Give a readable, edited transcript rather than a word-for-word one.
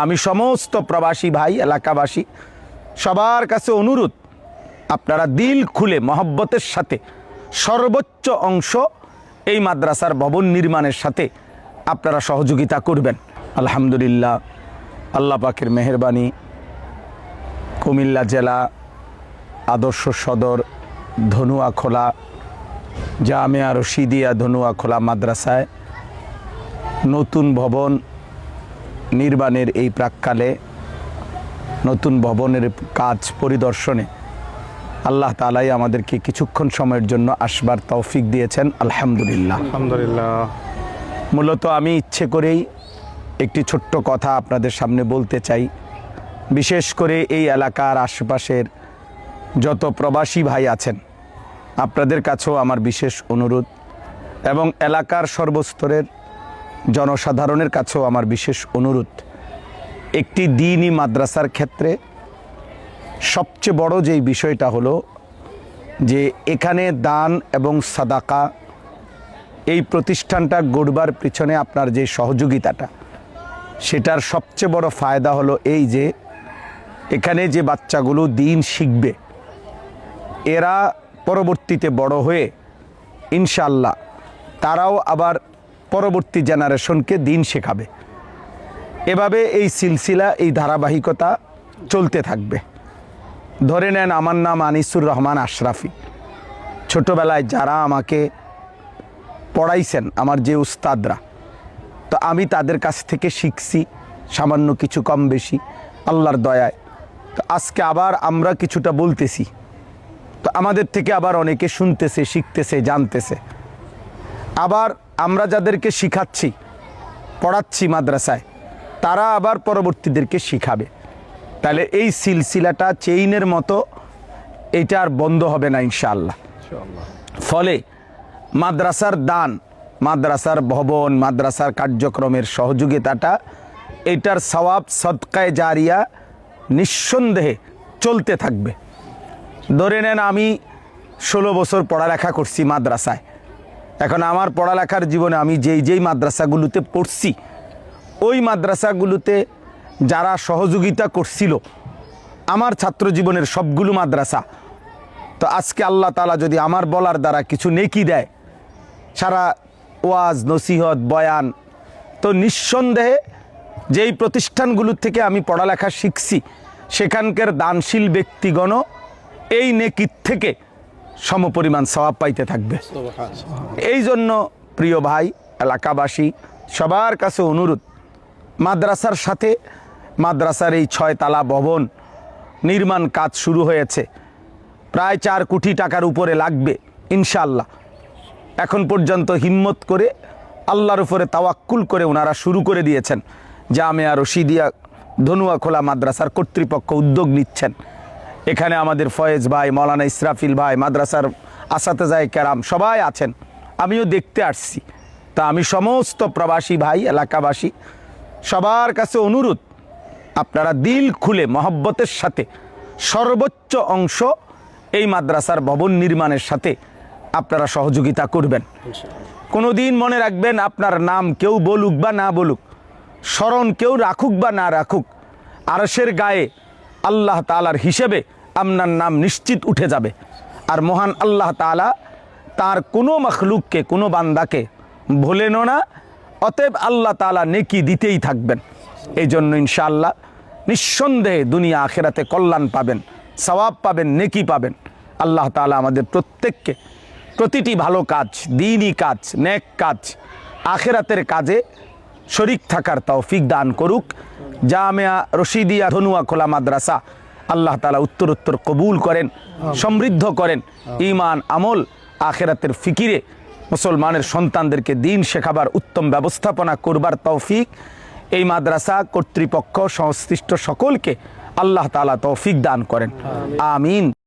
আমি সমস্ত প্রবাসী ভাই এলাকাবাসী সবার কাছে অনুরোধ, আপনারা দিল খুলে মহব্বতের সাথে সর্বোচ্চ অংশ এই মাদ্রাসার ভবন নির্মাণের সাথে আপনারা সহযোগিতা করবেন। আলহামদুলিল্লাহ, আল্লাহ পাকের মেহেরবানি, কুমিল্লা জেলা আদর্শ সদর ধনুয়াখোলা জামিয়া রশিদিয়া ধনুয়াখোলা মাদ্রাসায় নতুন ভবন নির্মাণের এই প্রাক্কালে নতুন ভবনের কাজ পরিদর্শনে আল্লাহ তাআলাই আমাদেরকে কিছুক্ষণ সময়ের জন্য আসবার তৌফিক দিয়েছেন। আলহামদুলিল্লাহ। আলহামদুলিল্লাহ। মূলত আমি ইচ্ছে করেই একটি ছোট্ট কথা আপনাদের সামনে বলতে চাই। বিশেষ করে এই এলাকার আশেপাশের যত প্রবাসী ভাই আছেন, আপনাদের কাছেও আমার বিশেষ অনুরোধ, এবং এলাকার সর্বস্তরের জনসাধারণের কাছেও আমার বিশেষ অনুরোধ, একটি দ্বীনি মাদ্রাসার ক্ষেত্রে সবচেয়ে বড় যেই বিষয়টা হলো যে এখানে দান এবং সাদাকা, এই প্রতিষ্ঠানটা গড়বার পিছনে আপনার যে সহযোগিতাটা, সেটার সবচেয়ে বড় ফায়দা হলো এই যে এখানে যে বাচ্চাগুলো দ্বীন শিখবে, এরা পরবর্তীতে বড় হয়ে ইনশাআল্লাহ তারাও আবার পরবর্তী জেনারেশনকে দ্বীন শেখাবে। এভাবে এই সিলসিলা, এই ধারাবাহিকতা চলতে থাকবে। ধরে নেন, আমার নাম আনিসুর রহমান আশরাফি। ছোটোবেলায় যারা আমাকে পড়াইছেন, আমার যে উস্তাদরা, তো আমি তাদের কাছ থেকে শিখছি সামান্য কিছু কম বেশি আল্লাহর দয়ায়। তো আজকে আবার আমরা কিছুটা বলতেছি, তো আমাদের থেকে আবার অনেকে শুনতেছে, শিখতেছে, জানতেছে। আবার আমরা যাদেরকে শিখাচ্ছি, পড়াচ্ছি মাদ্রাসায়, তারা আবার পরবর্তীদেরকে শিখাবে। তাহলে এই সিলসিলাটা চেইনের মতো, এটা আর বন্ধ হবে না ইনশাআল্লাহ। ফলে মাদ্রাসার দান, মাদ্রাসার ভবন, মাদ্রাসার কার্যক্রমের সহযোগিতাটা, এটার সওয়াব সদকায়ে জারিয়া নিঃসন্দেহে চলতে থাকবে। ধরে নেন, আমি 16 বছর পড়ালেখা করছি মাদ্রাসায়। এখন আমার পড়ালেখার জীবনে আমি যেই মাদ্রাসাগুলোতে পড়ছি, ওই মাদ্রাসাগুলোতে যারা সহযোগিতা করছিল, আমার ছাত্র জীবনের সবগুলো মাদ্রাসা, তো আজকে আল্লাহ তাআলা যদি আমার বলার দ্বারা কিছু নেকি দেয়, সারা ওয়াজ নসিহত বয়ান, তো নিঃসন্দেহে যেই প্রতিষ্ঠানগুলো থেকে আমি পড়ালেখা শিখছি, সেখানকার দানশীল ব্যক্তিগণও এই নেকির থেকে সমপরিমাণ সওয়াব পাইতে থাকবে। এই জন্য প্রিয় ভাই এলাকাবাসী সবার কাছে অনুরোধ, মাদ্রাসার সাথে মাদ্রাসার এই 6 তালা ভবন নির্মাণ কাজ শুরু হয়েছে, প্রায় 4 কোটি টাকার উপরে লাগবে ইনশাআল্লাহ। এখন পর্যন্ত হিম্মত করে আল্লাহর উপরে তাওয়াক্কুল করে ওনারা শুরু করে দিয়েছেন। জামিয়া রশিদিয়া ধনুয়াখোলা মাদ্রাসার কর্তৃপক্ষ উদ্যোগ নিচ্ছেন। এখানে আমাদের ফয়েজ ভাই, মৌলানা ইসরাফিল ভাই, মাদ্রাসার আসাতেজায়ে কেরাম সবাই আছেন, আমিও দেখতে আসছি। তা আমি সমস্ত প্রবাসী ভাই এলাকাবাসী সবার কাছে অনুরোধ, আপনারা দিল খুলে মহব্বতের সাথে সর্বোচ্চ অংশ এই মাদ্রাসার ভবন নির্মাণের সাথে আপনারা সহযোগিতা করবেন। কোনো দিন মনে রাখবেন, আপনার নাম কেউ বলুক বা না বলুক, স্মরণ কেউ রাখুক বা না রাখুক, আরশের গায়ে আল্লাহ তাআলার হিসেবে আপনার নাম নিশ্চিত উঠে যাবে। আর মহান আল্লাহ তাআলা তার কোনো মখলুককে, কোনো বান্দাকে ভোলেনও না। অতএব আল্লাহ তাআলা নেকি দিতেই থাকবেন। এই জন্য ইনশাআল্লাহ নিঃসন্দেহে দুনিয়া আখেরাতে কল্যাণ পাবেন, সওয়াব পাবেন, নেকি পাবেন। আল্লাহ তাআলা আমাদের প্রত্যেককে প্রতিটি ভালো কাজ, দ্বীনি কাজ, নেক কাজ, আখেরাতের কাজে শরীক থাকার তৌফিক দান করুক। জামিয়া রশিদিয়া ধনুয়াখোলা মাদ্রাসা আল্লাহ তাআলা উত্তরোত্তর কবুল করেন, সমৃদ্ধ করেন, ঈমান আমল আখেরাতের ফিকিরে মুসলমানের সন্তানদেরকে দ্বীন শেখাবার উত্তম ব্যবস্থাপনা করবার তৌফিক এই মাদ্রাসা কর্তৃপক্ষ সংশ্লিষ্ট সকলকে আল্লাহ তাআলা তৌফিক দান করেন। আমিন।